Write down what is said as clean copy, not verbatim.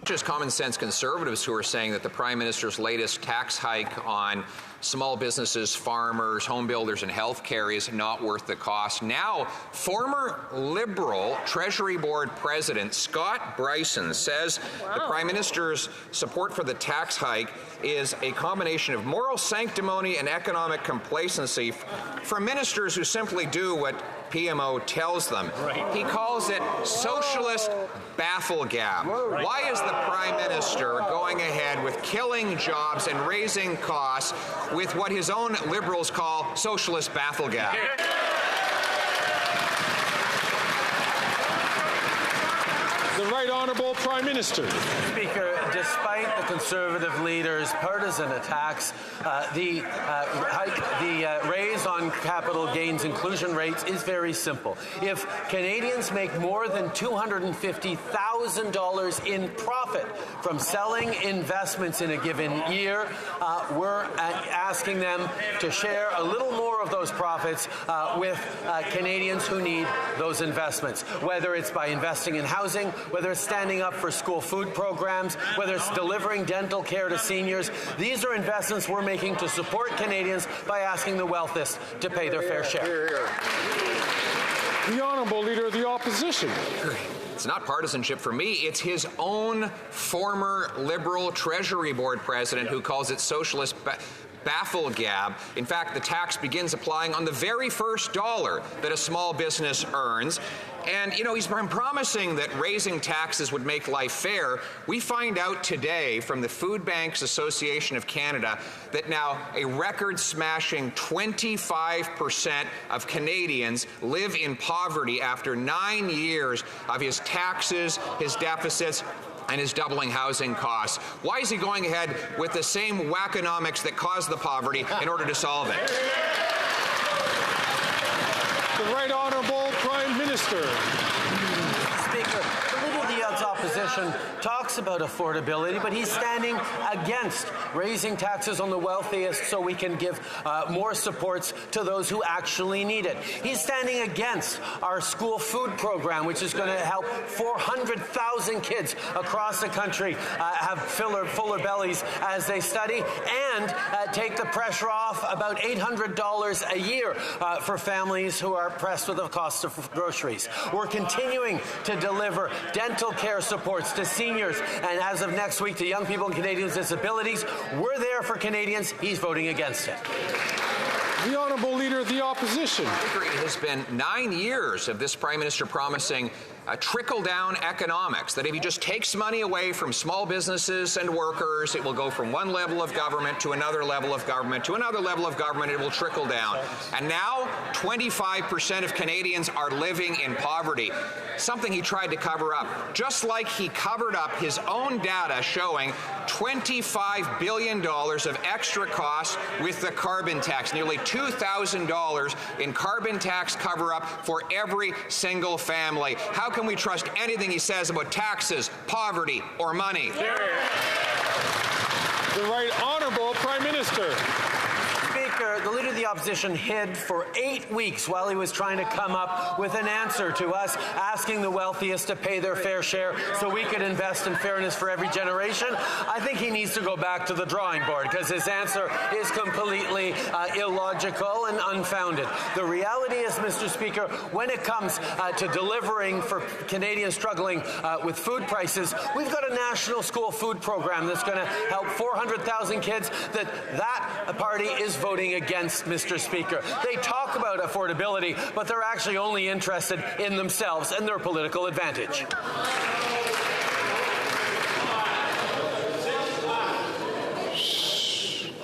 Just common sense conservatives who are saying that the Prime Minister's latest tax hike on small businesses, farmers, home builders, and healthcare is not worth the cost. Now, former Liberal Treasury Board President Scott Brison says the Prime Minister's support for the tax hike is a combination of moral sanctimony and economic complacency from ministers who simply do what PMO tells them. He calls it socialist bafflegab. Why is the Prime Minister going ahead with killing jobs and raising costs with what his own Liberals call socialist bafflegab? The Right Honourable Prime Minister. Speaker, despite the Conservative leader's partisan attacks, the raise on capital gains inclusion rates is very simple. If Canadians make more than $250,000 in profit from selling investments in a given year, we're asking them to share a little more of those profits with Canadians who need those investments, whether it's by investing in housing, whether it's standing up for school food programs, whether it's delivering dental care to seniors. These are investments we're making to support Canadians by asking the wealthiest to pay their fair share. The Honourable Leader of the Opposition. It's not partisanship for me. It's his own former Liberal Treasury Board President who calls it socialist bafflegab. In fact, the tax begins applying on the very first dollar that a small business earns. And, you know, he's been promising that raising taxes would make life fair. We find out today from the Food Banks Association of Canada that now a record-smashing 25% of Canadians live in poverty after 9 years of his taxes, his deficits, and his doubling housing costs. Why is he going ahead with the same wackonomics that caused the poverty in order to solve it? The Right Honourable Prime Minister. Speaker, the Leader of the Opposition talks about affordability, but he's standing against raising taxes on the wealthiest so we can give more supports to those who actually need it. He's standing against our school food program, which is going to help 400,000 kids across the country have fuller bellies as they study, and take the pressure off about $800 a year for families who are pressed with the cost of groceries. We're continuing to deliver dental care supports to seniors, and as of next week, to young people and Canadians with disabilities. We're there for Canadians. He's voting against it. The Honourable Leader of the Opposition. It has been 9 years of this Prime Minister promising trickle-down economics, that if he just takes money away from small businesses and workers, it will go from one level of government to another level of government to another level of government. It will trickle down. And now 25% of Canadians are living in poverty, something he tried to cover up, just like he covered up his own data showing $25 billion of extra costs with the carbon tax, nearly $2,000 in carbon tax cover-up for every single family. How can we trust anything he says about taxes, poverty, or money? The Right Honourable Prime Minister. Speaker, the Leader of the Opposition hid for 8 weeks while he was trying to come up with an answer to us, asking the wealthiest to pay their fair share so we could invest in fairness for every generation. I think he needs to go back to the drawing board because his answer is completely illogical and unfounded. The reality is, Mr. Speaker, when it comes to delivering for Canadians struggling with food prices, we've got a national school food program that's going to help 400,000 kids. That party is voting against, Mr. Speaker. They talk about affordability, but they're actually only interested in themselves and their political advantage.